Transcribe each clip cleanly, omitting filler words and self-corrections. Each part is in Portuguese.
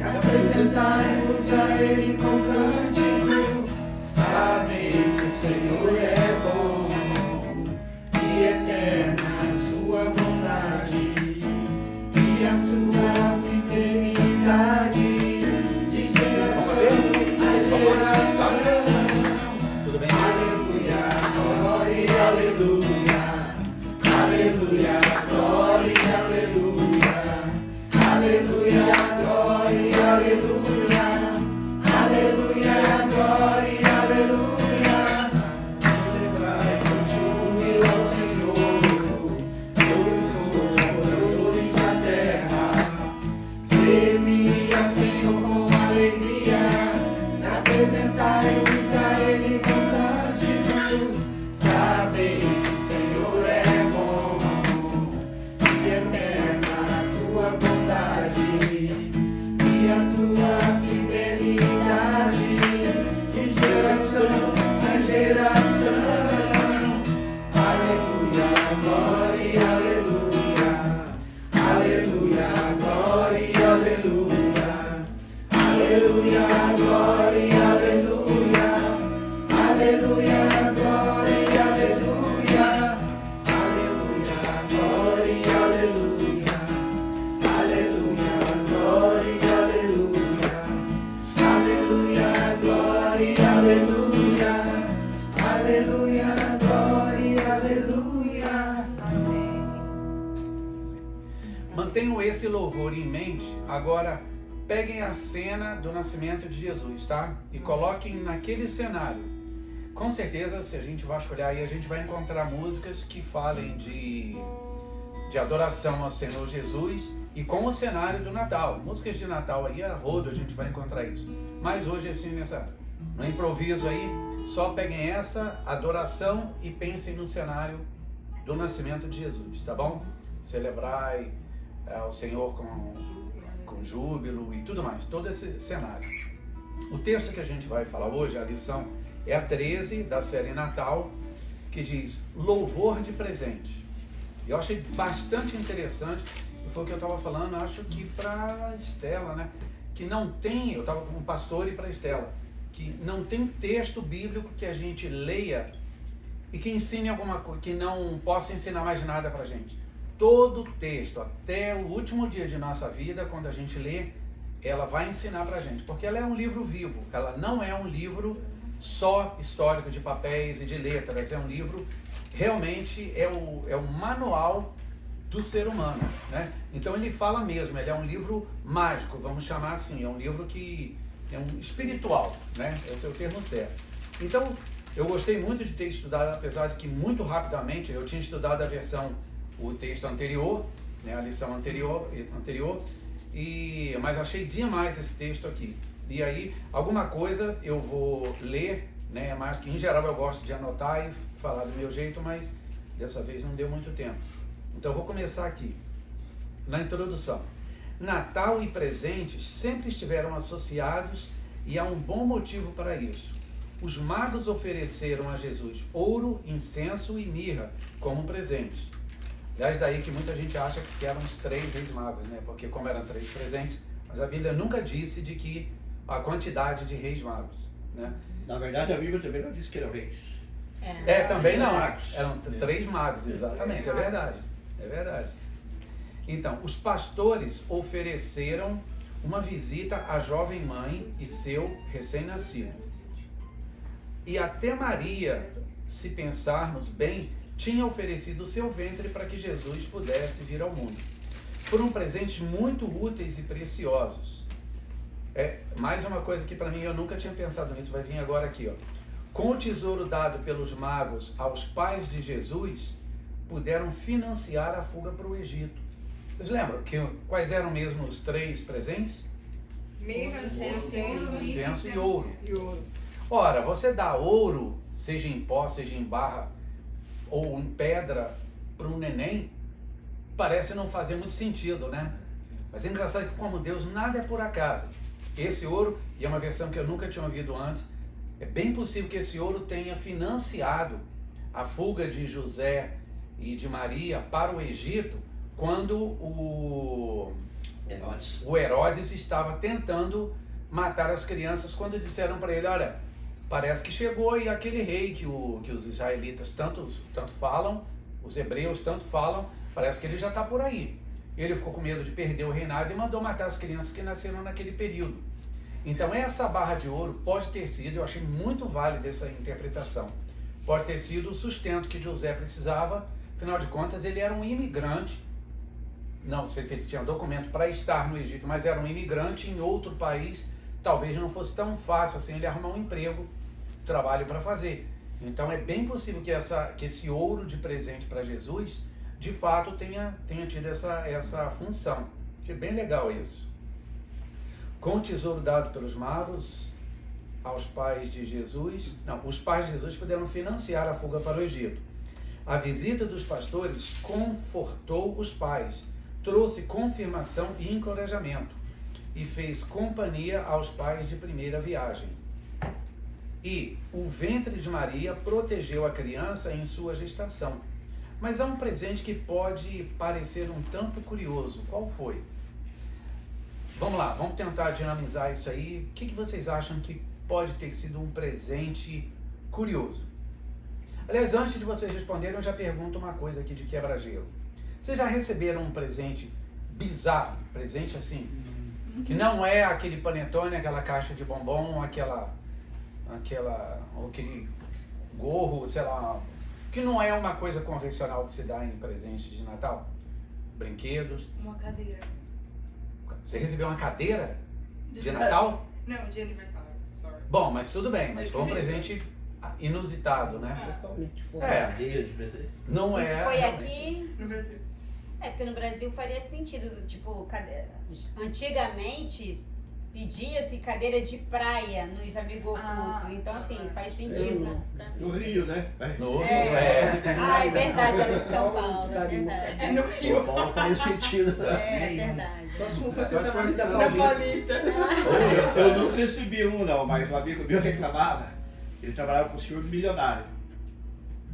Apresentai-vos a Ele com cântico, sabem que o Senhor é bom, e eterna a sua bondade, e a sua fidelidade, de geração a geração. Tudo bem? Aleluia, glória, aleluia, aleluia, glória, aleluia, aleluia, glória, aleluia, aleluia, glória, aleluia. Celebrai com júbilo ao Senhor, todos os moradores da terra. Servi ao Senhor com alegria, apresentai-vos a Ele com cânticos. Sabem que o Senhor é bom, e eterna a sua bondade, e a tua fidelidade, de geração a geração. Aleluia, glória, aleluia, aleluia, glória, aleluia, aleluia, glória, aleluia, aleluia, glória, aleluia, aleluia, glória, aleluia, aleluia, glória, aleluia, aleluia, glória, aleluia, aleluia, glória, aleluia. Amém. Mantenham esse louvor em mente. Agora, peguem a cena do nascimento de Jesus, tá? E coloquem naquele cenário. Com certeza, se a gente vasculhar aí, a gente vai encontrar músicas que falem de adoração ao Senhor Jesus e com o cenário do Natal. Músicas de Natal aí, a rodo, a gente vai encontrar isso. Mas hoje, assim, no improviso aí, só peguem essa adoração e pensem no cenário do nascimento de Jesus, tá bom? Celebrai ao Senhor com júbilo e tudo mais, todo esse cenário. O texto que a gente vai falar hoje, a lição, é a 13 da série Natal, que diz louvor de presente. Eu achei bastante interessante, e foi o que eu estava falando, acho que para Estela, né? Que não tem, eu estava com um pastor e para Estela, que não tem texto bíblico que a gente leia e que ensine alguma coisa, que não possa ensinar mais nada para a gente. Todo texto, até o último dia de nossa vida, quando a gente lê, ela vai ensinar para a gente, porque ela é um livro vivo, ela não é um livro só histórico de papéis e de letras, é um livro, realmente é o manual do ser humano, né? Então ele fala mesmo, ele é um livro mágico, vamos chamar assim, é um livro que é um espiritual, né? Esse é o termo certo. Então, eu gostei muito de ter estudado, apesar de que muito rapidamente eu tinha estudado a versão, o texto anterior, né, a lição anterior, mas achei demais esse texto aqui. E aí, alguma coisa eu vou ler, né, mas que em geral eu gosto de anotar e falar do meu jeito, mas dessa vez não deu muito tempo. Então eu vou começar aqui, na introdução. Natal e presentes sempre estiveram associados e há um bom motivo para isso. Os magos ofereceram a Jesus ouro, incenso e mirra como presentes. Aliás, daí que muita gente acha que eram os 3 reis magos, né? Porque como eram 3 presentes, mas a Bíblia nunca disse de que a quantidade de reis magos, né? Na verdade, a Bíblia também não disse que eram reis. Também não. Magos. Eram 3 magos, exatamente, é verdade. É verdade. Então, os pastores ofereceram uma visita à jovem mãe e seu recém-nascido. E até Maria, se pensarmos bem, tinha oferecido o seu ventre para que Jesus pudesse vir ao mundo. Foram presentes muito úteis e preciosos. Mais uma coisa que para mim eu nunca tinha pensado nisso, vai vir agora aqui, ó. Com o tesouro dado pelos magos aos pais de Jesus, puderam financiar a fuga para o Egito. Vocês lembram quais eram mesmo os 3 presentes? Mirra, Incenso e ouro. Ora, você dá ouro, seja em pó, seja em barra ou em pedra, para um neném, parece não fazer muito sentido, né? Mas é engraçado que como Deus nada é por acaso. esse ouro, e é uma versão que eu nunca tinha ouvido antes, é bem possível que esse ouro tenha financiado a fuga de José e de Maria para o Egito, quando o Herodes estava tentando matar as crianças, quando disseram para ele, olha, parece que chegou e aquele rei que os israelitas tanto falam, os hebreus tanto falam, parece que ele já está por aí. Ele ficou com medo de perder o reinado e mandou matar as crianças que nasceram naquele período. Então essa barra de ouro pode ter sido, eu achei muito válida essa interpretação, pode ter sido o sustento que José precisava, afinal de contas ele era um imigrante, não sei se ele tinha documento para estar no Egito, mas era um imigrante em outro país, talvez não fosse tão fácil assim ele arrumar um emprego, trabalho para fazer. Então é bem possível que esse ouro de presente para Jesus, de fato, tenha tido essa função. Achei bem legal isso. Com o tesouro dado pelos magos aos pais de Jesus, os pais de Jesus puderam financiar a fuga para o Egito. A visita dos pastores confortou os pais, trouxe confirmação e encorajamento, e fez companhia aos pais de primeira viagem. E o ventre de Maria protegeu a criança em sua gestação. Mas há um presente que pode parecer um tanto curioso. Qual foi? Vamos lá, vamos tentar dinamizar isso aí. O que vocês acham que pode ter sido um presente curioso? Aliás, antes de vocês responderem, eu já pergunto uma coisa aqui de quebra-gelo. Vocês já receberam um presente bizarro? Presente assim, que não é aquele panetone, aquela caixa de bombom, aquele gorro, sei lá, que não é uma coisa convencional que se dá em presente de Natal? Brinquedos. Uma cadeira. Você recebeu uma cadeira de Natal? Não, de aniversário. Sorry. Bom, mas tudo bem, mas foi um presente inusitado, né? Totalmente fora. É. Cadeira de presente. Não Isso é. foi realmente. aqui. No Brasil. É, porque no Brasil faria sentido, tipo, antigamente pedia-se cadeira de praia nos amigos ocultos, então assim, faz sentido, né? No Rio, né? No Ah, é verdade, era de São Paulo, é verdade. É no Rio. São Paulo faz sentido. É verdade. Só se for pra ser da Da Paulista. Eu nunca recebi um, não, mas um amigo meu reclamava. Ele trabalhava com o senhor milionário.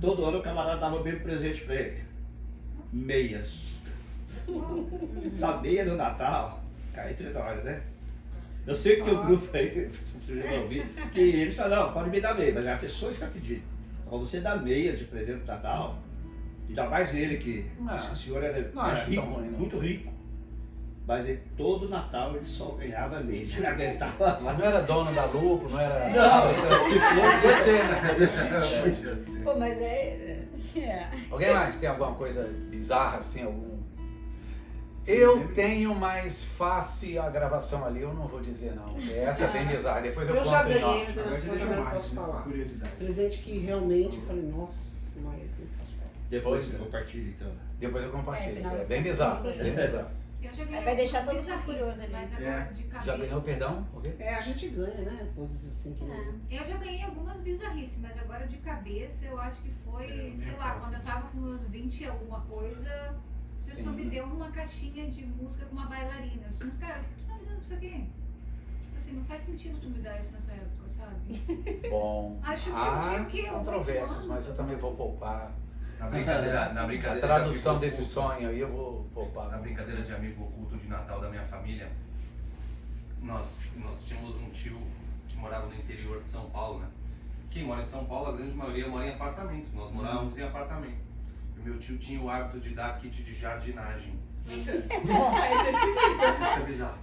Todo ano o camarada dava o mesmo presente pra ele. Meias. Da meia no Natal, cai entre nós, né? Eu sei que tem um grupo aí, se você já ouviu, que eles falam, não, pode me dar meia, mas a pessoa está pedindo. Então você dá meias de presente no Natal, ainda mais ele que o senhor era acho rico, tão ruim, não. muito rico. Mas ele, todo Natal ele só ganhava meia. Ele aguentava lá. Não era dono da Lupo, não era. Não, se fosse Você, né? nesse sentido. Pô, mas Alguém mais tem alguma coisa bizarra assim? Eu tenho, mais fácil a gravação ali, eu não vou dizer não. Essa é bem bizarra, depois eu Eu já conto em ganhei, off. então Agora eu já também não mais, posso né? falar. Curiosidade. Presente que realmente eu falei, nossa, mas não posso falar. Depois compartilha então. Depois eu compartilho. senão- É bem bizarro, bem bizarro. Eu já ganhei Vai deixar algumas todo mundo curioso bizarrices, ali. mas agora de cabeça. Já ganhou perdão? O quê? É, a gente ganha, né? Coisas assim que não. Eu já ganhei algumas bizarrices, mas agora de cabeça eu acho que foi, sei lá, quando eu tava com meus 20 e alguma coisa, a pessoa me deu uma caixinha de música com uma bailarina. Eu disse, mas cara, por que tu tá me dando isso aqui? Tipo assim, não faz sentido tu me dar isso nessa época, sabe? Bom, Acho que eu há tinha o quê? 8 controvérsias, anos, mas eu também vou poupar. Na A brincadeira tradução de amigo desse oculto, sonho aí eu vou poupar. Na brincadeira de amigo oculto de Natal da minha família, nós tínhamos um tio que morava no interior de São Paulo, né? Quem mora em São Paulo, a grande maioria mora em apartamento. Nós morávamos em apartamento. E o meu tio tinha o hábito de dar kit de jardinagem. Isso é bizarro.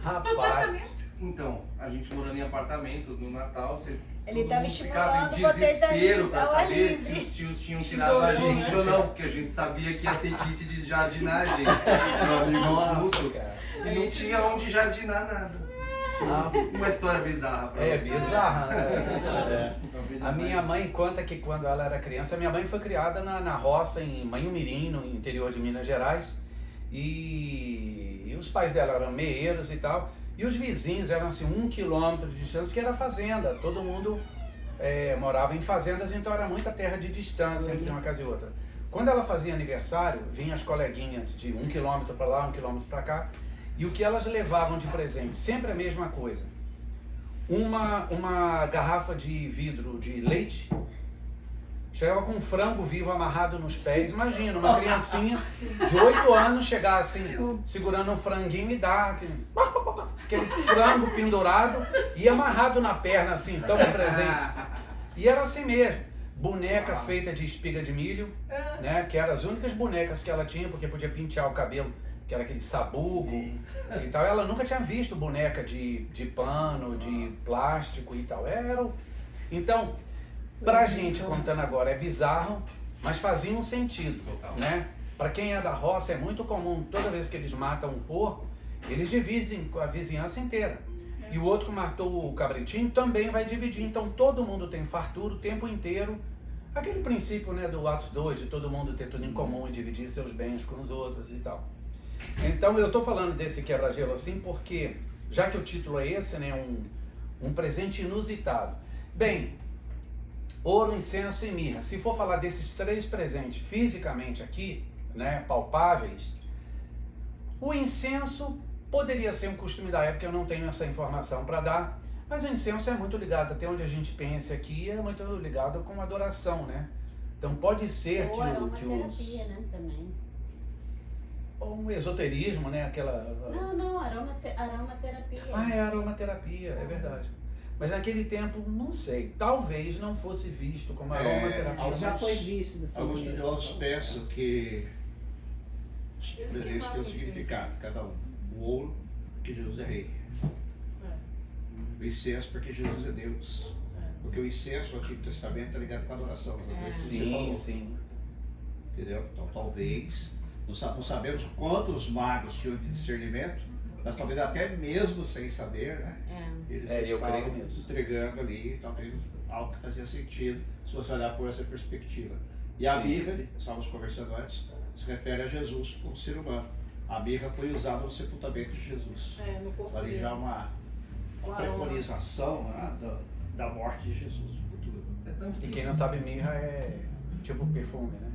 Rapaz, Então, a gente morando em apartamento, no Natal, Ele todo tava mundo ficava estimulando em vocês a desespero ir pra ao ar saber se livre. os tios tinham tirado a gente ou não, porque a gente sabia que ia ter kit de jardinagem. Meu amigo nossa, oculto. cara. E não tinha onde jardinar nada. Uma história bizarra pra É você. bizarra, né? A minha mãe conta que quando ela era criança, a minha mãe foi criada na roça em Manhumirim, no interior de Minas Gerais, e os pais dela eram meeiros e tal, e os vizinhos eram assim 1 quilômetro de distância, porque era fazenda, todo mundo morava em fazendas, então era muita terra de distância entre uma casa e outra. Quando ela fazia aniversário, vinham as coleguinhas de 1 quilômetro para lá, 1 quilômetro para cá, E o que elas levavam de presente? Sempre a mesma coisa. Uma garrafa de vidro de leite, chegava com um frango vivo amarrado nos pés. Imagina, uma criancinha de 8 anos chegar assim, segurando um franguinho e dar aquele frango pendurado e amarrado na perna assim, tão presente. E era assim mesmo, boneca feita de espiga de milho, né? Que eram as únicas bonecas que ela tinha, porque podia pentear o cabelo, que era aquele sabugo e tal. Ela nunca tinha visto boneca de pano, de plástico e tal. Então, pra gente contando agora é bizarro, mas fazia um sentido, né? Pra quem é da roça é muito comum, toda vez que eles matam um porco, eles dividem com a vizinhança inteira. E o outro que matou o cabritinho também vai dividir. Então todo mundo tem fartura o tempo inteiro. Aquele princípio, né, do Atos 2, de todo mundo ter tudo em comum e dividir seus bens com os outros e tal. Então eu tô falando desse quebra-gelo assim porque, já que o título é esse, né, um presente inusitado. Bem, ouro, incenso e mirra. Se for falar desses 3 presentes fisicamente aqui, né, palpáveis, o incenso poderia ser um costume da época, eu não tenho essa informação para dar, mas o incenso é muito ligado, até onde a gente pensa aqui, é muito ligado com adoração, né? Então pode ser Ou que os... né, também. Ou um esoterismo, né? Aquela... Não, aromaterapia. Ah, é aromaterapia, é verdade. Mas naquele tempo, não sei, talvez não fosse visto como aromaterapia. Já foi visto dessa Alguns maneira. estudiosos pensam que os Esse presentes que têm um vale, significado, cada um. O ouro, porque Jesus é rei. O incenso, porque Jesus é Deus. Porque o incenso no Antigo Testamento está ligado com a adoração. Sim. Entendeu? Então talvez, não sabemos quantos magos tinham de discernimento, mas talvez até mesmo sem saber, né? Eles eu estavam creio nisso. entregando ali, talvez algo que fazia sentido, se você olhar por essa perspectiva. E a Sim. mirra, estávamos conversando antes, se refere a Jesus como ser humano. A mirra foi usada no sepultamento de Jesus. No corpo Ali dele. já uma preconização, né, da morte de Jesus no futuro. É tanto E que quem não sabe, mirra é tipo perfume, né?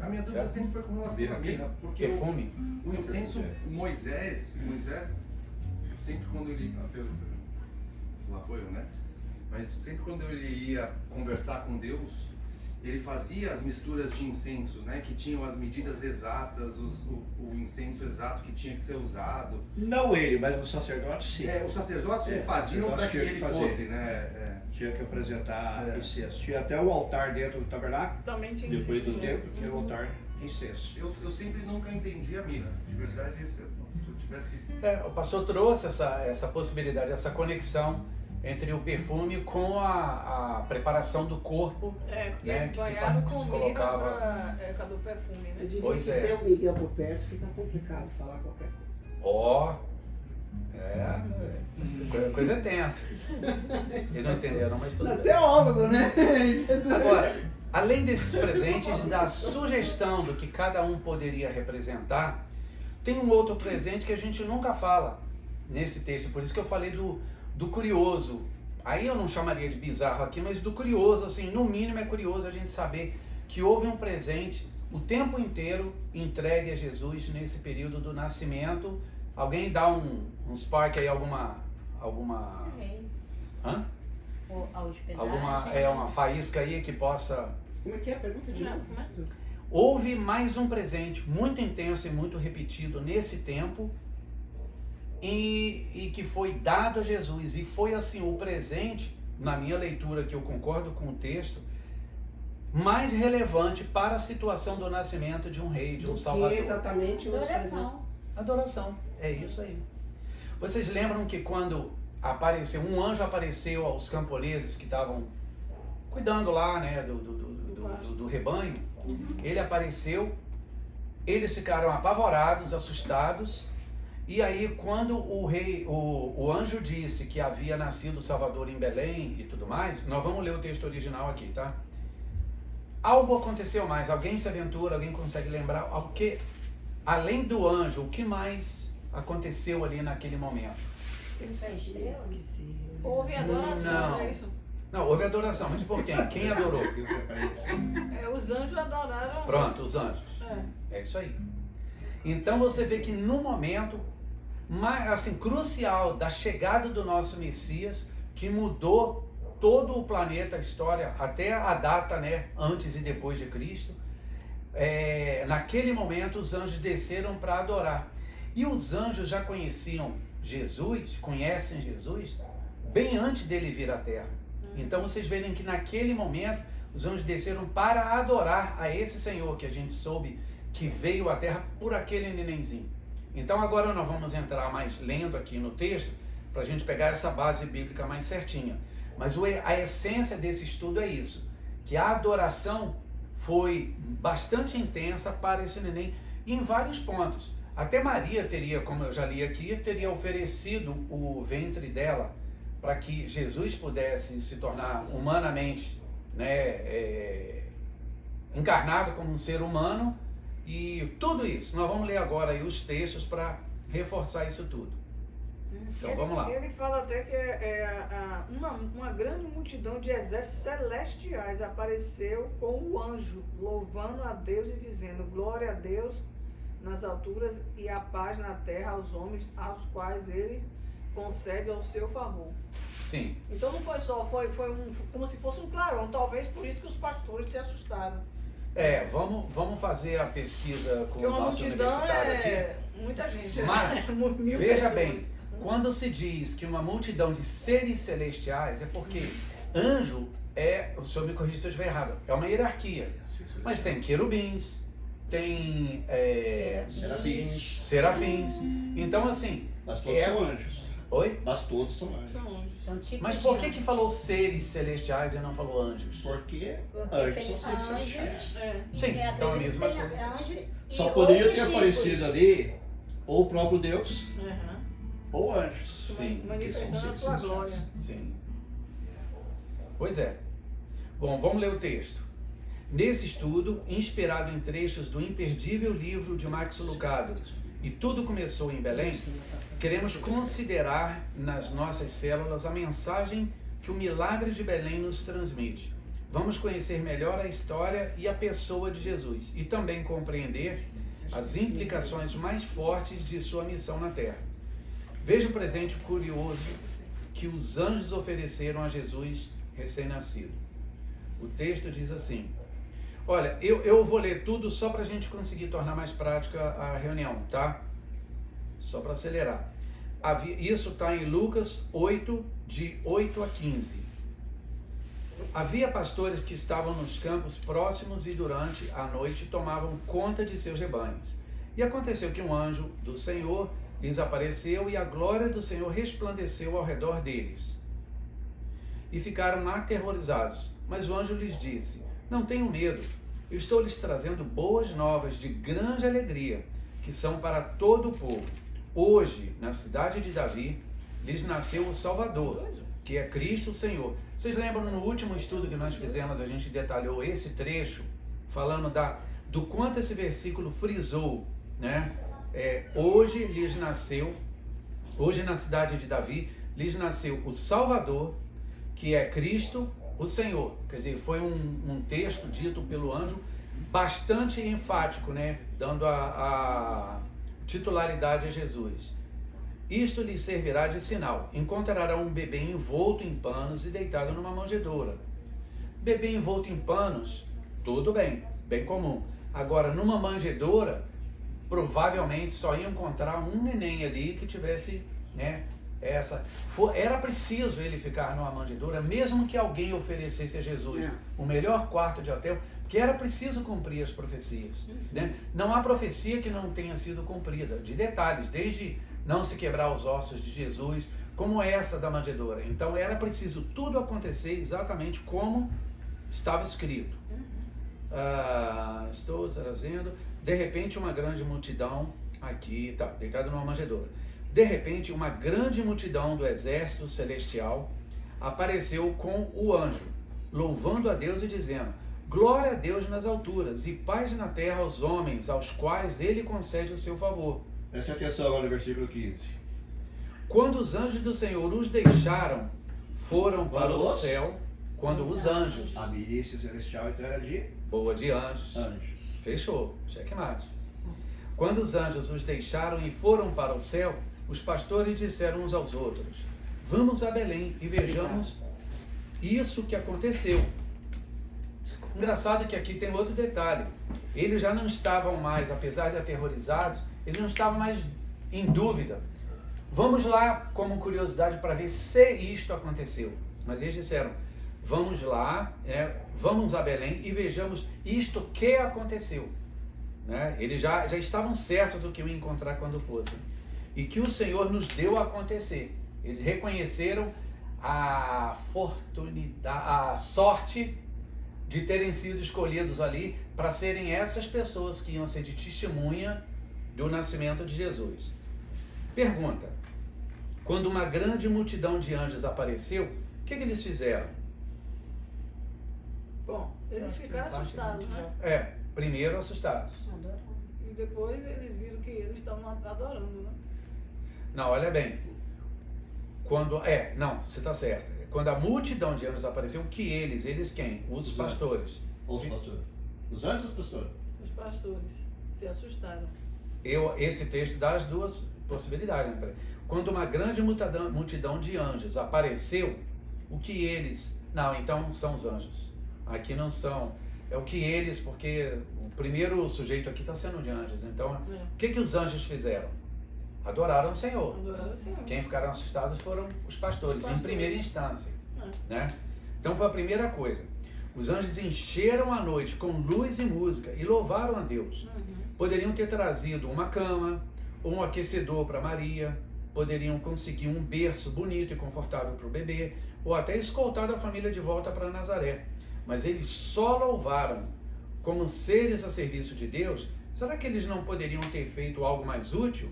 a minha dúvida sempre foi com relação à mirra, porque Perfume. o incenso, Moisés, sempre quando ele, lá foi eu, né? Mas sempre quando ele ia conversar com Deus, ele fazia as misturas de incensos, né? Que tinham as medidas exatas, o incenso exato que tinha que ser usado. Não ele, mas o sacerdote sim. Os sacerdotes o faziam para que ele fosse, né? Tinha que apresentar incenso. Tinha até o altar dentro do tabernáculo, Também tinha depois do incenso. templo, tinha o altar de incenso. Eu sempre nunca entendi a mirra. De verdade, se eu tivesse que... O pastor trouxe essa possibilidade, essa conexão entre o perfume com a preparação do corpo. Porque né, eles que se banharam se com colocava- mirra cadê o perfume, Eu né? diria Pois que é. ter o Miguel por perto fica complicado falar qualquer coisa. Coisa tensa. Eles não entenderam, mas tudo bem. Teólogo, né? Agora, além desses presentes, da sugestão do que cada um poderia representar, tem um outro presente que a gente nunca fala nesse texto, por isso que eu falei do curioso. Aí eu não chamaria de bizarro aqui, mas do curioso, assim, no mínimo é curioso a gente saber que houve um presente o tempo inteiro entregue a Jesus nesse período do nascimento. Alguém dá um spark aí, alguma Sei. hã? A hospedagem. Uma faísca aí que possa... Como é que é a pergunta de novo? Houve mais um presente muito intenso e muito repetido nesse tempo e que foi dado a Jesus. E foi assim, o presente, na minha leitura, que eu concordo com o texto, mais relevante para a situação do nascimento de um rei, de um salvador. Que exatamente os presentes. Adoração. Adoração, é isso aí. Vocês lembram que quando apareceu, um anjo apareceu aos camponeses que estavam cuidando lá, né, do rebanho? Ele apareceu, eles ficaram apavorados, assustados, e aí quando o anjo disse que havia nascido o Salvador em Belém e tudo mais, nós vamos ler o texto original aqui, tá? Algo aconteceu mais, alguém se aventura, alguém consegue lembrar, além do anjo, o que mais aconteceu ali naquele momento? Houve adoração, Não. não é isso? Não, houve adoração, mas por quem? Quem adorou? Os anjos adoraram. Pronto, os anjos. É isso aí. Então você vê que no momento, assim, crucial da chegada do nosso Messias, que mudou todo o planeta, a história, até a data, né, antes e depois de Cristo. Naquele momento os anjos desceram para adorar. E os anjos já conhecem Jesus, bem antes dele vir à Terra. Então vocês verem que naquele momento os anjos desceram para adorar a esse Senhor que a gente soube que veio à Terra por aquele nenenzinho. Então agora nós vamos entrar mais lendo aqui no texto, para a gente pegar essa base bíblica mais certinha. Mas a essência desse estudo é isso, que a adoração foi bastante intensa para esse neném em vários pontos. Até Maria teria, como eu já li aqui, teria oferecido o ventre dela para que Jesus pudesse se tornar humanamente, né, encarnado como um ser humano. E tudo isso, nós vamos ler agora aí os textos para reforçar isso tudo. Então vamos lá. Ele fala até que uma grande multidão de exércitos celestiais apareceu com o anjo, louvando a Deus e dizendo: glória a Deus nas alturas e a paz na terra aos homens aos quais ele concede ao seu favor. Sim. Então não foi só, foi como se fosse um clarão, talvez por isso que os pastores se assustaram. Vamos fazer a pesquisa com Porque o uma nosso multidão universitário aqui. Muita gente. Mas, Mil veja pessoas. bem, quando se diz que uma multidão de seres celestiais, é porque anjo o senhor me corrija se eu estiver errado, é uma hierarquia. Mas tem querubins, tem serafins. Então assim... Mas todos são anjos. Oi? Mas todos são anjos. São anjos. São tipos Mas de por que anjos. falou seres celestiais e não falou anjos? Porque Porque anjos tem são seres celestiais. anjos. É. Sim, E então a acredito mesma que tem coisa. anjo e Só poderia outros ter tipos. aparecido ali ou o próprio Deus Uhum. ou anjos. Sim, Manifestando a que são sua seres glória. Sim. Pois é. Bom, vamos ler o texto. Nesse estudo, inspirado em trechos do imperdível livro de Max Lucado, E Tudo Começou em Belém, queremos considerar nas nossas células a mensagem que o milagre de Belém nos transmite. Vamos conhecer melhor a história e a pessoa de Jesus e também compreender as implicações mais fortes de sua missão na Terra. Veja o presente curioso que os anjos ofereceram a Jesus recém-nascido. O texto diz assim: olha, eu vou ler tudo só para a gente conseguir tornar mais prática a reunião, tá? Só para acelerar. Isso está em Lucas 8, de 8 a 15. Havia pastores que estavam nos campos próximos e durante a noite tomavam conta de seus rebanhos. E aconteceu que um anjo do Senhor lhes apareceu e a glória do Senhor resplandeceu ao redor deles. E ficaram aterrorizados. Mas o anjo lhes disse: não tenham medo, eu estou lhes trazendo boas novas de grande alegria, que são para todo o povo. Hoje, na cidade de Davi, lhes nasceu o Salvador, que é Cristo o Senhor. Vocês lembram, no último estudo que nós fizemos, a gente detalhou esse trecho, falando do quanto esse versículo frisou, né? Hoje lhes nasceu, hoje na cidade de Davi, lhes nasceu o Salvador, que é Cristo o Senhor. Quer dizer, foi um texto dito pelo anjo bastante enfático, né? Dando a titularidade a Jesus. Isto lhe servirá de sinal. Encontrarão um bebê envolto em panos e deitado numa manjedoura. Bebê envolto em panos, tudo bem, bem comum. Agora, numa manjedoura, provavelmente só ia encontrar um neném ali que tivesse, né, era preciso ele ficar numa manjedoura, mesmo que alguém oferecesse a Jesus o melhor quarto de hotel, que era preciso cumprir as profecias, né? Não há profecia que não tenha sido cumprida, de detalhes, desde não se quebrar os ossos de Jesus, como essa da manjedoura. Então era preciso tudo acontecer exatamente como estava escrito. Estou trazendo, de repente uma grande multidão, aqui, tá, deitado numa manjedoura. De repente, uma grande multidão do exército celestial apareceu com o anjo, louvando a Deus e dizendo: glória a Deus nas alturas e paz na terra aos homens, aos quais ele concede o seu favor. Preste atenção agora no versículo 15. Quando os anjos do Senhor os deixaram, foram para o céu. Quando os anjos, A milícia celestial então era de boa de anjos, anjos. fechou, checkmate. Quando os anjos os deixaram e foram para o céu, os pastores disseram uns aos outros: vamos a Belém e vejamos isso que aconteceu. Engraçado que aqui tem outro detalhe. Eles já não estavam mais, apesar de aterrorizados, eles não estavam mais em dúvida. Vamos lá como curiosidade para ver se isto aconteceu. Mas eles disseram: vamos lá, vamos a Belém e vejamos isto que aconteceu. Né? Eles já estavam certos do que iam encontrar quando fossem. E que o Senhor nos deu a acontecer. Eles reconheceram a sorte de terem sido escolhidos ali para serem essas pessoas que iam ser de testemunha do nascimento de Jesus. Pergunta: quando uma grande multidão de anjos apareceu, o que eles fizeram? Bom, eles ficaram assustados, né? Primeiro assustados. E depois eles viram que eles estavam adorando, né? Não, olha bem. Você está certo. Quando a multidão de anjos apareceu, que eles quem? Os pastores. Os pastores. Os anjos ou os pastores? Os pastores se assustaram. Esse texto dá as duas possibilidades. Né? Quando uma grande multidão de anjos apareceu, o que eles... Não, então são os anjos. Aqui não são. É o que eles, porque o primeiro sujeito aqui está sendo de anjos. Então, o que os anjos fizeram? Adoraram o Senhor. Adoraram o Senhor. Quem ficaram assustados foram os pastores, em primeira instância. Né? Então foi a primeira coisa. Os anjos encheram a noite com luz e música e louvaram a Deus. Poderiam ter trazido uma cama ou um aquecedor para Maria, poderiam conseguir um berço bonito e confortável para o bebê, ou até escoltado a família de volta para Nazaré. Mas eles só louvaram como seres a serviço de Deus. Será que eles não poderiam ter feito algo mais útil?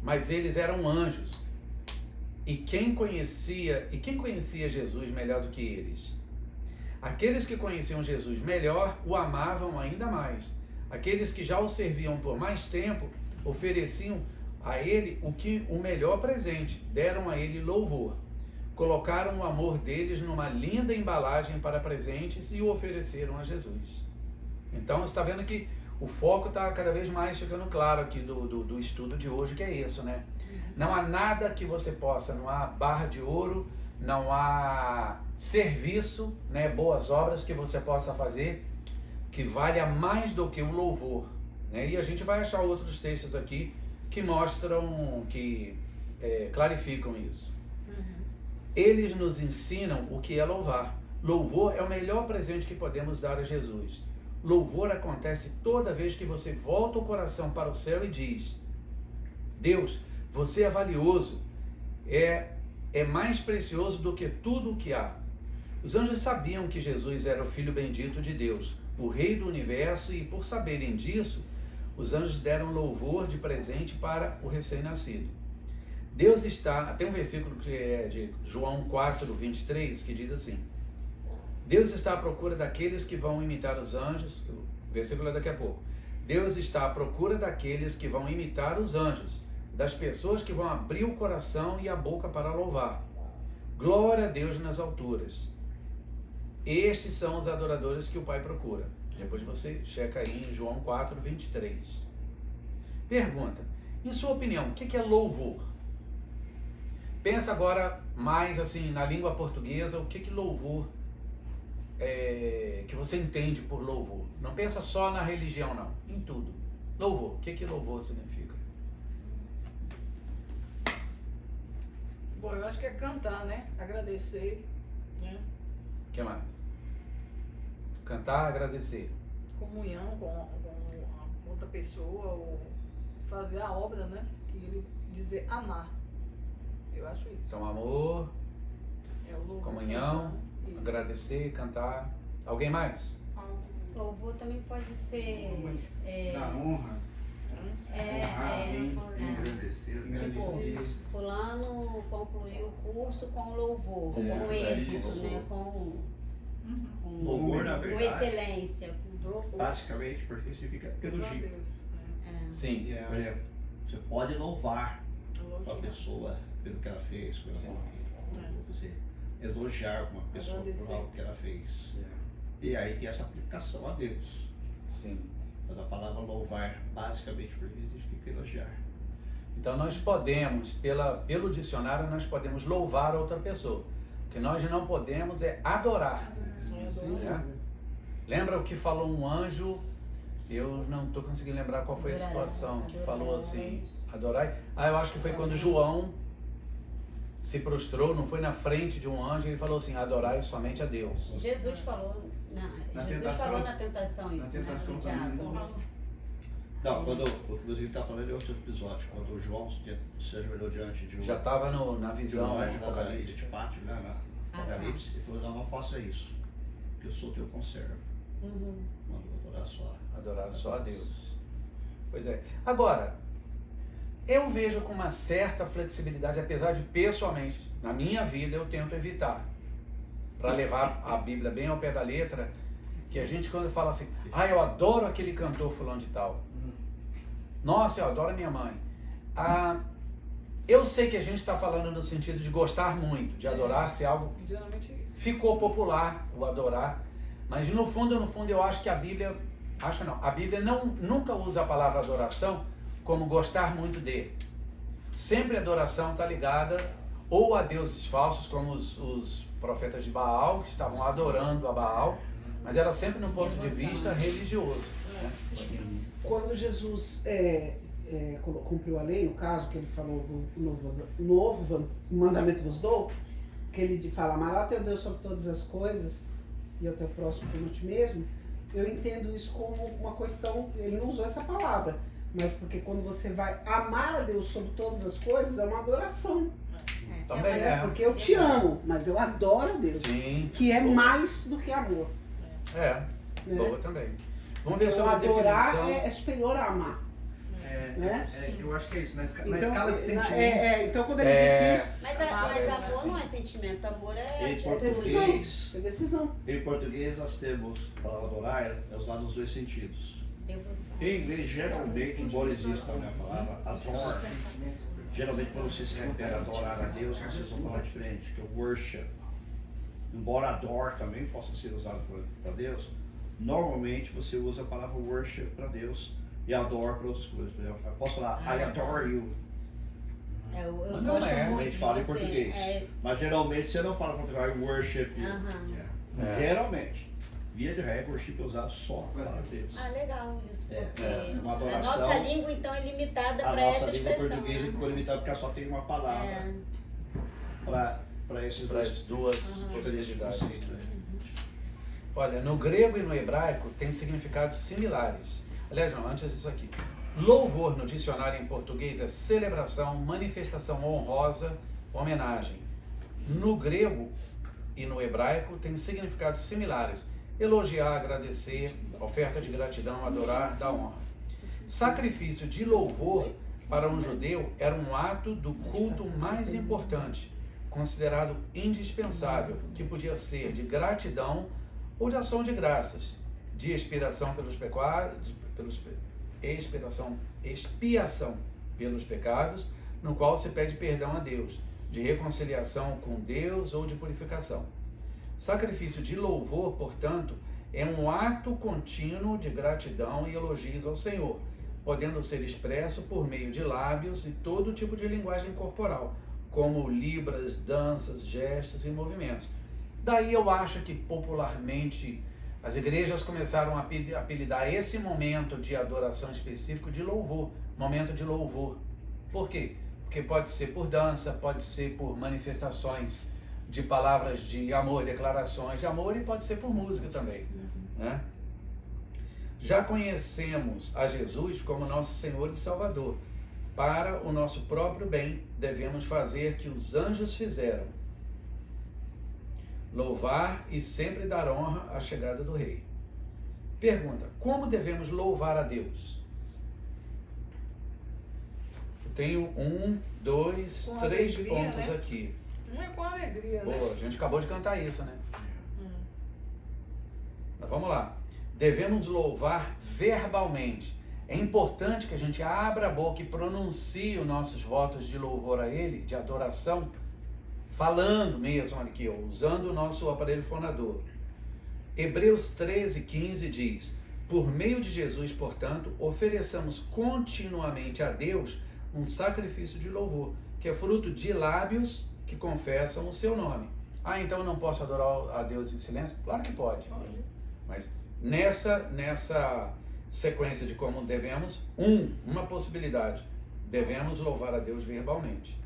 Mas eles eram anjos. E quem conhecia Jesus melhor do que eles? Aqueles que conheciam Jesus melhor o amavam ainda mais. Aqueles que já o serviam por mais tempo ofereciam a ele o melhor presente, deram a ele louvor. Colocaram o amor deles numa linda embalagem para presentes e o ofereceram a Jesus. Então você está vendo que o foco está cada vez mais ficando claro aqui do estudo de hoje, que é isso, né? Não há nada que você possa, não há barra de ouro, não há serviço, né, boas obras que você possa fazer que valha mais do que o louvor. Né? E a gente vai achar outros textos aqui que mostram, que clarificam isso. Eles nos ensinam o que é louvar. Louvor é o melhor presente que podemos dar a Jesus. Louvor acontece toda vez que você volta o coração para o céu e diz: Deus, você é valioso, é mais precioso do que tudo o que há. Os anjos sabiam que Jesus era o Filho bendito de Deus, o Rei do Universo, e por saberem disso, os anjos deram louvor de presente para o recém-nascido. Deus está, tem um versículo que é de João 4, 23, que diz assim: Deus está à procura daqueles que vão imitar os anjos. O versículo é daqui a pouco. Deus está à procura daqueles que vão imitar os anjos, das pessoas que vão abrir o coração e a boca para louvar. Glória a Deus nas alturas. Estes são os adoradores que o Pai procura. Depois você checa aí em João 4, 23. Pergunta: em sua opinião, o que é louvor? Pensa agora mais assim na língua portuguesa, o que louvor que você entende por louvor. Não pensa só na religião, não, em tudo. Louvor, o que louvor significa? Bom, eu acho que é cantar, né? Agradecer, né? O que mais? Cantar, agradecer. Comunhão com outra pessoa, ou fazer a obra, né? Que ele dizer amar. Eu acho isso. Então, amor, o louvor, comunhão, agradecer, cantar. Alguém mais? Louvor também pode ser... Da honra. Engrandecer. Tipo, fulano concluiu o curso com louvor, com êxito, né? Com Louvor, na com verdade, excelência. basicamente, porque significa elogio. Sim. Por exemplo, você pode louvar a pessoa pelo que ela fez, pelo que ela fez. Elogiar uma pessoa por algo que ela fez. E aí tem essa aplicação a Deus. Sim. Mas a palavra louvar, basicamente, por mim, significa elogiar. Então nós podemos, pelo dicionário, nós podemos louvar outra pessoa. O que nós não podemos é adorar. Né? Lembra o que falou um anjo? Eu não estou conseguindo lembrar qual foi a situação que falou assim, adorar. Eu acho que foi quando João se prostrou, não foi na frente de um anjo, ele falou assim, adorai somente a Deus. Jesus falou Na Jesus tentação? falou na tentação isso, Na tentação né? também. Diabo. Não, quando o que você está falando é outro episódio, quando o João se ajoelhou diante de um... Já estava na visão de do um Apocalipse. de pátio, né, na Apocalipse, ele falou, não faça isso, que eu sou teu conservo. Mandou adorar só. Adorar só a Deus. Pois é. Agora, eu vejo com uma certa flexibilidade, apesar de pessoalmente, na minha vida, eu tento evitar. Para levar a Bíblia bem ao pé da letra, que a gente quando fala assim, eu adoro aquele cantor fulano de tal. Nossa, eu adoro a minha mãe. Eu sei que a gente está falando no sentido de gostar muito, de adorar ser algo... Geralmente é isso. Ficou popular o adorar, mas no fundo eu acho que a Bíblia... A Bíblia nunca usa a palavra adoração como gostar muito de. Sempre a adoração está ligada ou a deuses falsos, como os profetas de Baal, que estavam adorando a Baal, mas era sempre no ponto de vista religioso. Né? Quando Jesus cumpriu a lei, no caso que ele falou, novo mandamento vos dou, que ele fala, amará teu Deus sobre todas as coisas e ao teu próximo como a ti mesmo, eu entendo isso como uma questão, ele não usou essa palavra, mas porque quando você vai amar a Deus sobre todas as coisas, é uma adoração. Também Porque eu te amo, mas eu adoro a Deus, Sim. que é mais do que amor. Né? Boa também. Vamos ver Então, sobre a adorar definição. é superior a amar. Né? Eu acho que é isso, na Então, escala de sentimentos. Então quando ele disse isso, Mas amor não é sentimento, amor é Em decisão. português, É decisão. em português nós temos, para adorar, é usado nos dois sentidos. devoção. Em inglês, geralmente, embora exista a palavra adore, geralmente quando você se refere a adorar a Deus, você usa uma palavra diferente, que é worship. Embora adore também possa ser usado para Deus, normalmente você usa a palavra worship para Deus e adore para outras coisas. Por exemplo, eu posso falar, I adore you. Eu Mas não gosto é, A muito gente de fala em você. português. Mas geralmente você não fala em português, I worship you. Geralmente. Via de regra, worship é usado só para Deus. Legal isso, porque uma a adoração. nossa língua então é limitada A para nossa essa língua expressão. portuguesa Né? ficou limitada porque só tem uma palavra para esses Para as duas diferentes possibilidades. conceitos, né? Olha, no grego e no hebraico tem significados similares. Aliás, não, antes disso aqui. Louvor no dicionário em português é celebração, manifestação honrosa, homenagem. No grego e no hebraico tem significados similares. Elogiar, agradecer, oferta de gratidão, adorar, dar honra. Sacrifício de louvor para um judeu era um ato do culto mais importante, considerado indispensável, que podia ser de gratidão ou de ação de graças, de expiação pelos pecados, expiação pelos pecados, no qual se pede perdão a Deus, de reconciliação com Deus ou de purificação. Sacrifício de louvor, portanto, é um ato contínuo de gratidão e elogios ao Senhor, podendo ser expresso por meio de lábios e todo tipo de linguagem corporal, como libras, danças, gestos e movimentos. Daí eu acho que popularmente as igrejas começaram a apelidar esse momento de adoração específico de louvor, momento de louvor. Por quê? Porque pode ser por dança, pode ser por manifestações de palavras de amor, declarações de amor, e pode ser por música também. Né? Já conhecemos a Jesus como nosso Senhor e Salvador. Para o nosso próprio bem, devemos fazer que os anjos fizeram: louvar e sempre dar honra à chegada do Rei. Pergunta: como devemos louvar a Deus? Eu tenho 1, 2, Com 3 alegria, pontos né? aqui. Não é com alegria, Pô, né? a gente acabou de cantar isso, né? Mas vamos lá. Devemos louvar verbalmente. É importante que a gente abra a boca e pronuncie os nossos votos de louvor a Ele, de adoração, falando mesmo aqui, usando o nosso aparelho fonador. Hebreus 13:15 diz: por meio de Jesus, portanto, ofereçamos continuamente a Deus um sacrifício de louvor, que é fruto de lábios que confessam o seu nome. Ah, então eu não posso adorar a Deus em silêncio? Claro que pode. Mas nessa sequência de como devemos, uma possibilidade, devemos louvar a Deus verbalmente.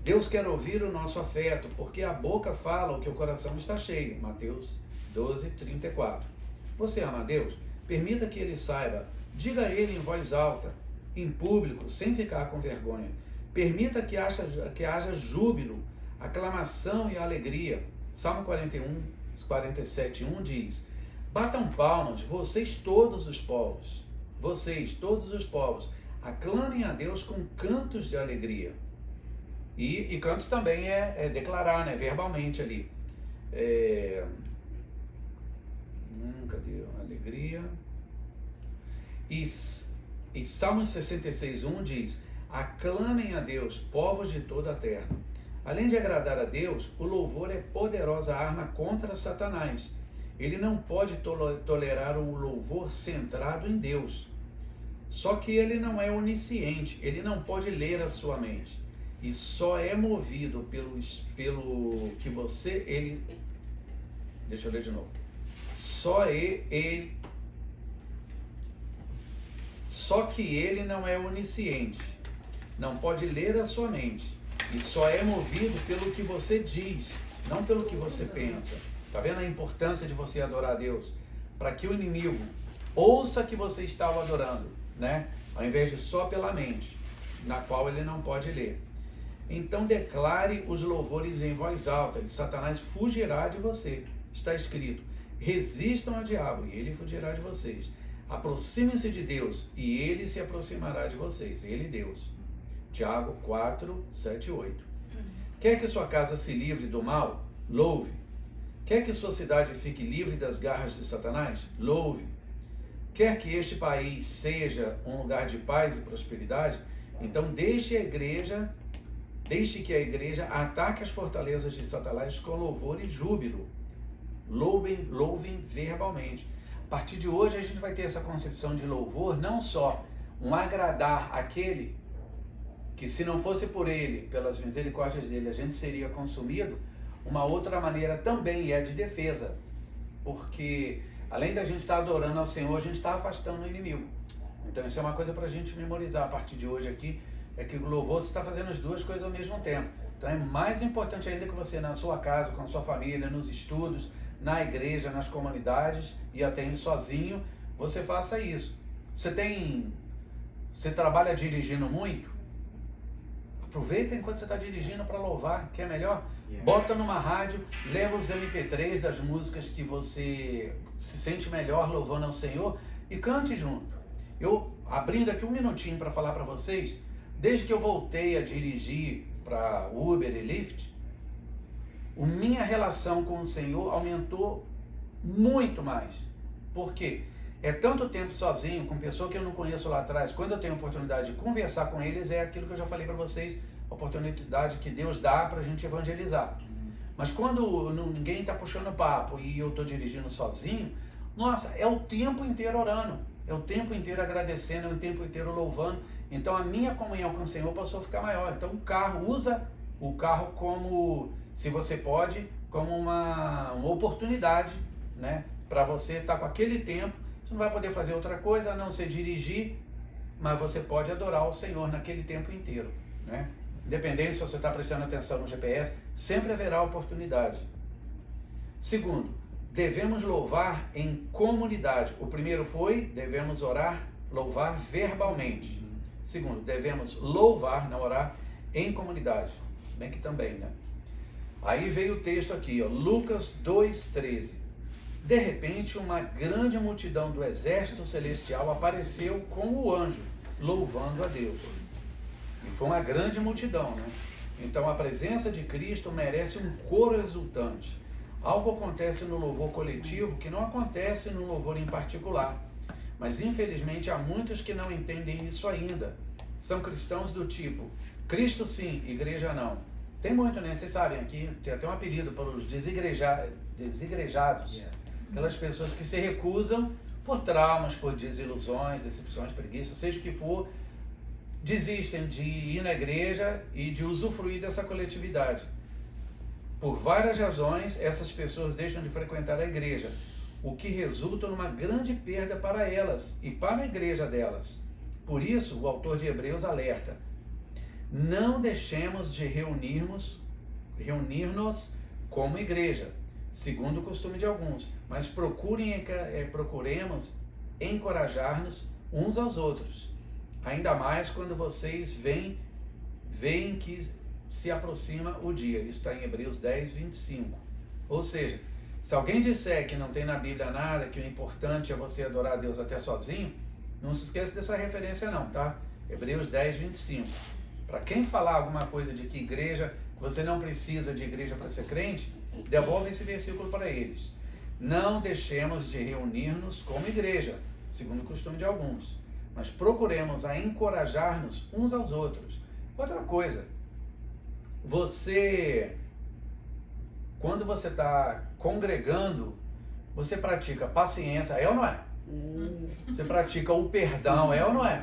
Deus quer ouvir o nosso afeto, porque a boca fala o que o coração está cheio. Mateus 12:34. Você ama a Deus? Permita que Ele saiba. Diga a Ele em voz alta, em público, sem ficar com vergonha. Permita que haja júbilo, aclamação e alegria. Salmo 47:1 diz: batam palmas, vocês todos os povos, aclamem a Deus com cantos de alegria. E cantos também é declarar, né, verbalmente ali. Cadê? Alegria. E Salmos 66:1 diz: aclamem a Deus, povos de toda a terra. Além de agradar a Deus, o louvor é poderosa arma contra Satanás. Ele não pode tolerar um louvor centrado em Deus. Só que ele não é onisciente, ele não pode ler a sua mente. E só é movido pelo que você... Deixa eu ler de novo. Só que ele não é onisciente, não pode ler a sua mente, e só é movido pelo que você diz, não pelo que você pensa. Está vendo a importância de você adorar a Deus? Para que o inimigo ouça que você estava adorando, né? Ao invés de só pela mente, na qual ele não pode ler. Então declare os louvores em voz alta, e Satanás fugirá de você. Está escrito: resistam ao diabo e ele fugirá de vocês. Aproximem-se de Deus e ele se aproximará de vocês. Ele, Deus. Tiago 4:7-8. Quer que sua casa se livre do mal? Louve. Quer que sua cidade fique livre das garras de Satanás? Louve. Quer que este país seja um lugar de paz e prosperidade? Então deixe que a igreja ataque as fortalezas de Satanás com louvor e júbilo. Louvem verbalmente. A partir de hoje a gente vai ter essa concepção de louvor, não só um agradar aquele que, se não fosse por ele, pelas misericórdias dele, a gente seria consumido. Uma outra maneira também é de defesa, porque além da gente estar adorando ao Senhor, a gente está afastando o inimigo. Então isso é uma coisa para a gente memorizar a partir de hoje aqui, é que o louvor você está fazendo as duas coisas ao mesmo tempo. Então é mais importante ainda que você, na sua casa, com a sua família, nos estudos, na igreja, nas comunidades e até sozinho, você faça isso. Você trabalha dirigindo muito? Aproveita enquanto você está dirigindo para louvar, que é melhor. Bota numa rádio, leva os MP3 das músicas que você se sente melhor louvando ao Senhor e cante junto. Eu, abrindo aqui um minutinho para falar para vocês, desde que eu voltei a dirigir para Uber e Lyft, a minha relação com o Senhor aumentou muito mais. Por quê? É tanto tempo sozinho, com pessoa que eu não conheço lá atrás. Quando eu tenho a oportunidade de conversar com eles, é aquilo que eu já falei para vocês, a oportunidade que Deus dá para a gente evangelizar. Mas quando ninguém está puxando papo e eu estou dirigindo sozinho, nossa, é o tempo inteiro orando, é o tempo inteiro agradecendo, é o tempo inteiro louvando. Então a minha comunhão com o Senhor passou a ficar maior. Então usa o carro como, se você pode, como uma oportunidade, né, para você estar com aquele tempo. Você não vai poder fazer outra coisa a não ser dirigir, mas você pode adorar o Senhor naquele tempo inteiro, né? Independente se você está prestando atenção no GPS, sempre haverá oportunidade. Segundo, devemos louvar em comunidade. O primeiro foi, devemos louvar verbalmente. Segundo, devemos louvar, não orar, em comunidade. Se bem que também, né? Aí veio o texto aqui, ó, Lucas 2:13. De repente, uma grande multidão do exército celestial apareceu com o anjo, louvando a Deus. E foi uma grande multidão, né? Então, a presença de Cristo merece um coro exultante. Algo acontece no louvor coletivo que não acontece no louvor em particular. Mas, infelizmente, há muitos que não entendem isso ainda. São cristãos do tipo, Cristo sim, igreja não. Tem muito, né? Vocês sabem, aqui tem até um apelido para os desigrejados. Yeah. Aquelas pessoas que se recusam por traumas, por desilusões, decepções, preguiça, seja o que for, desistem de ir na igreja e de usufruir dessa coletividade. Por várias razões, essas pessoas deixam de frequentar a igreja, o que resulta numa grande perda para elas e para a igreja delas. Por isso, o autor de Hebreus alerta: não deixemos de reunir-nos como igreja, segundo o costume de alguns, mas procuremos encorajar-nos uns aos outros, ainda mais quando vocês veem que se aproxima o dia. Isso está em Hebreus 10, 25. Ou seja, se alguém disser que não tem na Bíblia nada, que o importante é você adorar a Deus até sozinho, não se esqueça dessa referência não, tá? Hebreus 10, 25. Para quem falar alguma coisa de que igreja, você não precisa de igreja para ser crente, devolve esse versículo para eles. Não deixemos de reunir-nos como igreja, segundo o costume de alguns, mas procuremos a encorajar-nos uns aos outros. Outra coisa, quando você está congregando, você pratica paciência, é ou não é? Você pratica o perdão, é ou não é?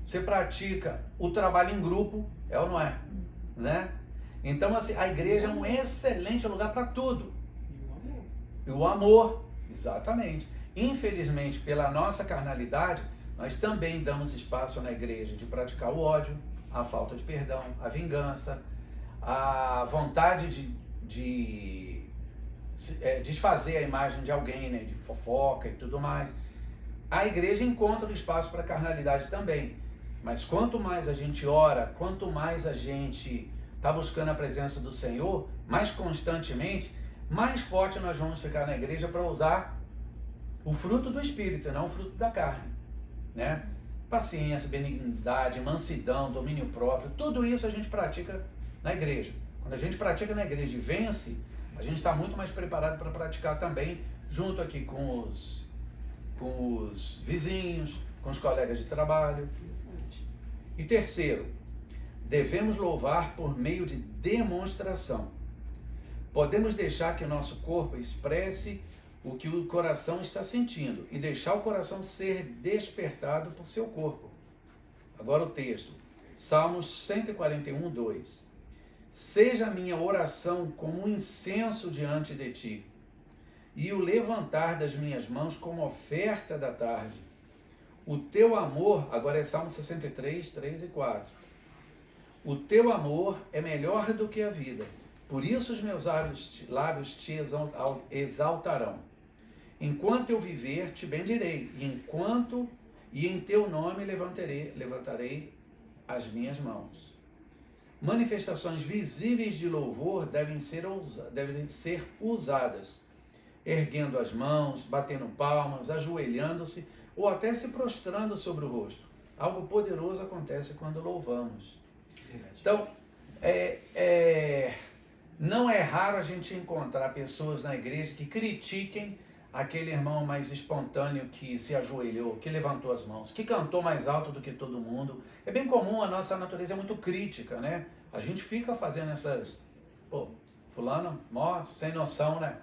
Você pratica o trabalho em grupo, é ou não é? Né? Então, assim, a igreja é um excelente lugar para tudo. E o amor, exatamente. Infelizmente, pela nossa carnalidade, nós também damos espaço na igreja de praticar o ódio, a falta de perdão, a vingança, a vontade de desfazer a imagem de alguém, né, de fofoca e tudo mais. A igreja encontra um espaço para a carnalidade também. Mas quanto mais a gente ora, quanto mais a gente está buscando a presença do Senhor, mais constantemente, mais forte nós vamos ficar na igreja para usar o fruto do Espírito, não o fruto da carne, né? Paciência, benignidade, mansidão, domínio próprio, tudo isso a gente pratica na igreja. Quando a gente pratica na igreja e vence, a gente está muito mais preparado para praticar também, junto aqui com os vizinhos, com os colegas de trabalho. E terceiro, devemos louvar por meio de demonstração. Podemos deixar que o nosso corpo expresse o que o coração está sentindo e deixar o coração ser despertado por seu corpo. Agora o texto, Salmos 141, 2. Seja a minha oração como um incenso diante de ti, e o levantar das minhas mãos como oferta da tarde. O teu amor, agora é Salmo 63, 3 e 4. O teu amor é melhor do que a vida, por isso os meus lábios te exaltarão. Enquanto eu viver, te bendirei, e em teu nome levantarei as minhas mãos. Manifestações visíveis de louvor devem ser usadas, erguendo as mãos, batendo palmas, ajoelhando-se ou até se prostrando sobre o rosto. Algo poderoso acontece quando louvamos. Então, não é raro a gente encontrar pessoas na igreja que critiquem aquele irmão mais espontâneo que se ajoelhou, que levantou as mãos, que cantou mais alto do que todo mundo. É bem comum, a nossa natureza é muito crítica, né? A gente fica fazendo essas... Pô, fulano, mó sem noção, né?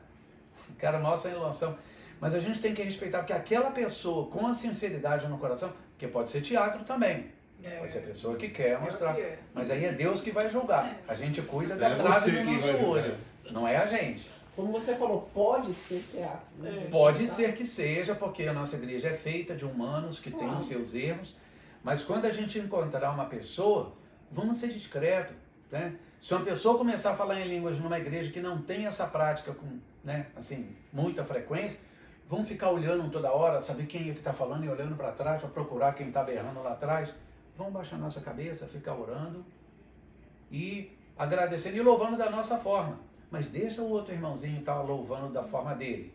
O cara mó sem noção. Mas a gente tem que respeitar, porque aquela pessoa com a sinceridade no coração, que pode ser teatro também, pode ser a pessoa que quer mostrar, mas aí é Deus que vai julgar. A gente cuida da trave do nosso olho, não é a gente. Como você falou, pode ser teatro. Pode ser que seja, porque a nossa igreja é feita de humanos que têm os seus erros, mas quando a gente encontrar uma pessoa, vamos ser discretos, né? Se uma pessoa começar a falar em línguas numa igreja que não tem essa prática com, né, assim, muita frequência, vão ficar olhando toda hora, saber quem é que está falando e olhando para trás, para procurar quem está berrando lá atrás. Vamos baixar a nossa cabeça, ficar orando e agradecendo e louvando da nossa forma. Mas deixa o outro irmãozinho estar louvando da forma dele,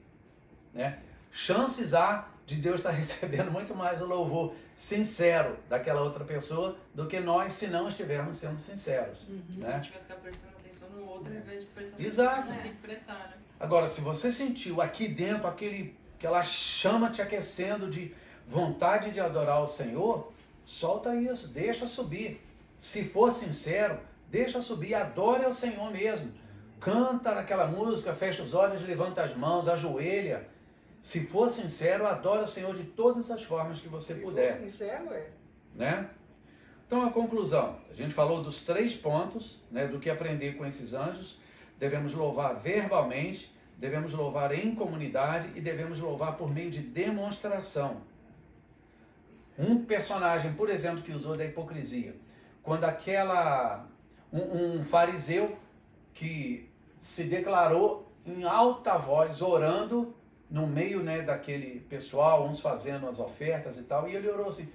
né? Chances há de Deus estar recebendo muito mais o louvor sincero daquela outra pessoa do que nós, se não estivermos sendo sinceros. Se Né? a gente vai ficar prestando atenção no outro ao invés de prestar Exato. atenção no que tem que prestar, né? Agora, se você sentiu aqui dentro aquela chama te aquecendo de vontade de adorar o Senhor, solta isso, deixa subir. Se for sincero, deixa subir, adore ao Senhor mesmo. Canta naquela música, fecha os olhos, levanta as mãos, ajoelha. Se for sincero, adora o Senhor de todas as formas que você puder. Se for sincero, Né? Então, a conclusão. A gente falou dos 3 pontos, né, do que aprender com esses anjos. Devemos louvar verbalmente, devemos louvar em comunidade e devemos louvar por meio de demonstração. Um personagem, por exemplo, que usou da hipocrisia. Quando um fariseu que se declarou em alta voz, orando no meio, né, daquele pessoal, uns fazendo as ofertas e tal, e ele orou assim,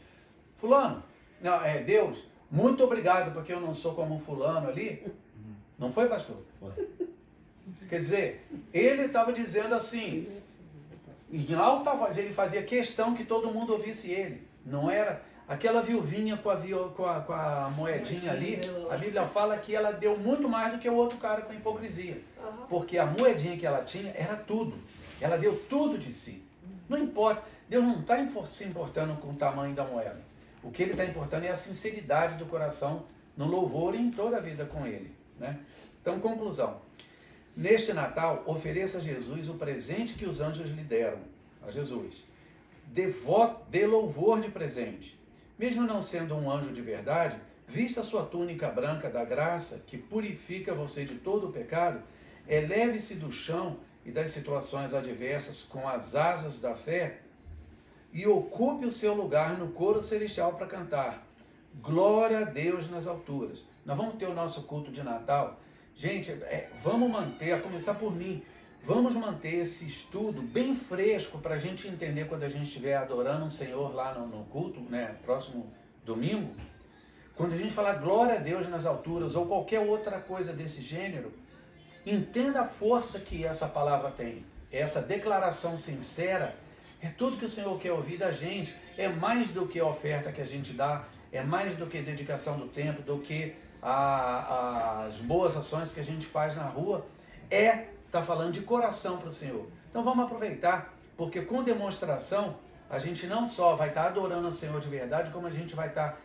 fulano, não, Deus, muito obrigado porque eu não sou como um fulano ali. Não foi, pastor? Foi. Quer dizer, ele estava dizendo assim, em alta voz, ele fazia questão que todo mundo ouvisse ele. Não era aquela viuvinha com a moedinha ali, a Bíblia fala que ela deu muito mais do que o outro cara com hipocrisia. Porque a moedinha que ela tinha era tudo. Ela deu tudo de si. Não importa, Deus não está se importando com o tamanho da moeda. O que ele está importando é a sinceridade do coração no louvor e em toda a vida com ele, né? Então, conclusão. Neste Natal, ofereça a Jesus o presente que os anjos lhe deram a Jesus. Dê louvor de presente. Mesmo não sendo um anjo de verdade, vista a sua túnica branca da graça, que purifica você de todo o pecado, eleve-se do chão e das situações adversas com as asas da fé e ocupe o seu lugar no coro celestial para cantar. Glória a Deus nas alturas. Nós vamos ter o nosso culto de Natal. Gente, vamos manter, a começar por mim, vamos manter esse estudo bem fresco para a gente entender quando a gente estiver adorando um Senhor lá no culto, né, próximo domingo. Quando a gente falar glória a Deus nas alturas ou qualquer outra coisa desse gênero, entenda a força que essa palavra tem. Essa declaração sincera é tudo que o Senhor quer ouvir da gente. É mais do que a oferta que a gente dá, é mais do que dedicação do tempo, do que as boas ações que a gente faz na rua. Está falando de coração para o Senhor. Então vamos aproveitar, porque com demonstração, a gente não só vai estar adorando o Senhor de verdade, como a gente vai estar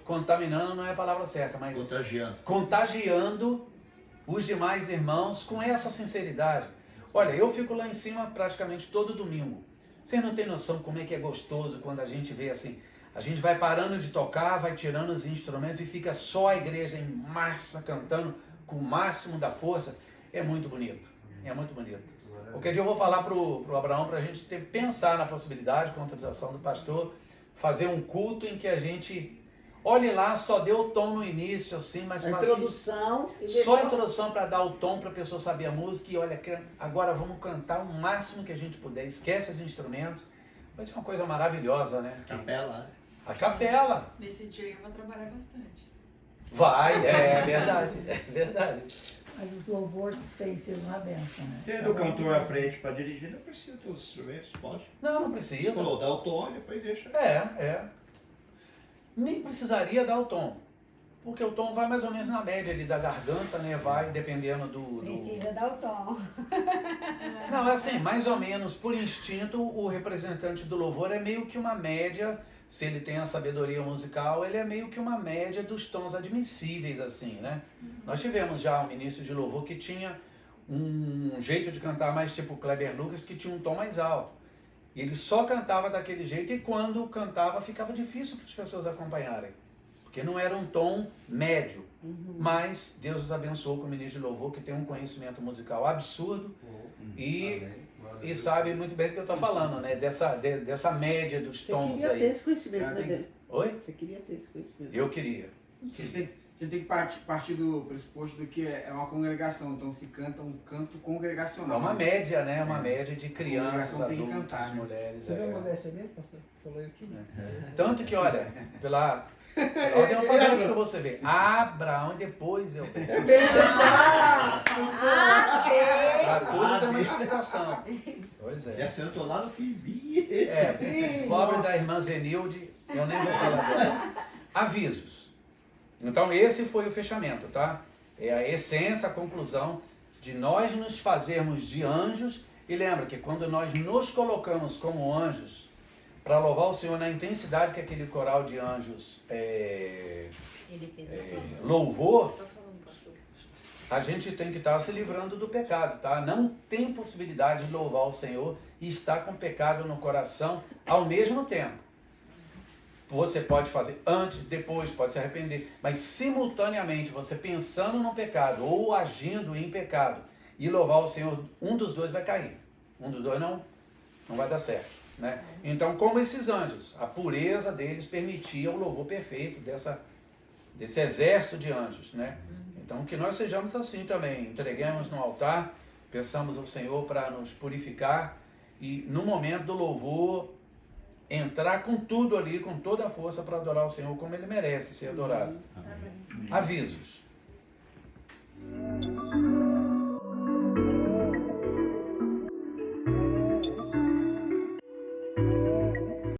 contaminando, não é a palavra certa, mas contagiando os demais irmãos com essa sinceridade. Olha, eu fico lá em cima praticamente todo domingo. Vocês não têm noção como é que é gostoso quando a gente vê assim, a gente vai parando de tocar, vai tirando os instrumentos e fica só a igreja em massa cantando com o máximo da força. É muito bonito, é muito bonito. Qualquer dia eu vou falar pro Abraão para a gente pensar na possibilidade, com a autorização do pastor, fazer um culto em que a gente... Olhe lá, só deu o tom no início, assim, mas... A introdução. Só a introdução para dar o tom para a pessoa saber a música. E olha, agora vamos cantar o máximo que a gente puder. Esquece os instrumentos. Vai ser uma coisa maravilhosa, né? Capela. A capela. Nesse dia eu vou trabalhar bastante. Vai, é verdade, é verdade. Mas os louvores têm sido uma benção, né? Tendo o cantor à frente para dirigir, não precisa ter os instrumentos, pode. Não precisa. Falou, dá o tom, depois deixa. Nem precisaria dar o tom. Porque o tom vai mais ou menos na média ali da garganta, né? Vai dependendo do... Precisa dar o tom. Não, assim, mais ou menos por instinto, o representante do louvor é meio que uma média, se ele tem a sabedoria musical, ele é meio que uma média dos tons admissíveis, assim, né? Nós tivemos já um ministro de louvor que tinha um jeito de cantar mais tipo Kleber Lucas, que tinha um tom mais alto. E ele só cantava daquele jeito e quando cantava ficava difícil para as pessoas acompanharem. Porque não era um tom médio. Mas Deus os abençoou com o ministro de louvor que tem um conhecimento musical absurdo e sabe muito bem do que eu estou falando, né? Dessa média dos tons aí. Você queria ter esse conhecimento, né, Ben? Oi? Você queria ter esse conhecimento. Eu queria. A gente tem que partir do pressuposto do que é uma congregação, então se canta um canto congregacional. É uma média, né? Uma média de A crianças, congregação tem que adultos, cantar, né? mulheres. Você viu a modéstia dele, pastor? Falou aqui, né? Tanto que, olha, pela ordem alfabética você vê. Abraão e depois eu. Para tudo tem uma explicação. Pois é. Essa eu tô lá no fim. Pobre da irmã Zenilde, eu nem vou falar dela. Avisos. Então esse foi o fechamento, tá? É a essência, a conclusão de nós nos fazermos de anjos. E lembra que quando nós nos colocamos como anjos, para louvar o Senhor na intensidade que aquele coral de anjos louvor, a gente tem que estar se livrando do pecado, tá? Não tem possibilidade de louvar o Senhor e estar com pecado no coração ao mesmo tempo. Você pode fazer antes, depois, pode se arrepender, mas simultaneamente você pensando no pecado ou agindo em pecado e louvar o Senhor, um dos dois vai cair. Um dos dois não vai dar certo, né? Então, como esses anjos, a pureza deles permitia o louvor perfeito desse exército de anjos, né? Então, que nós sejamos assim também, entreguemos no altar, peçamos ao Senhor para nos purificar e no momento do louvor entrar com tudo ali, com toda a força para adorar o Senhor como Ele merece ser adorado. Avisos.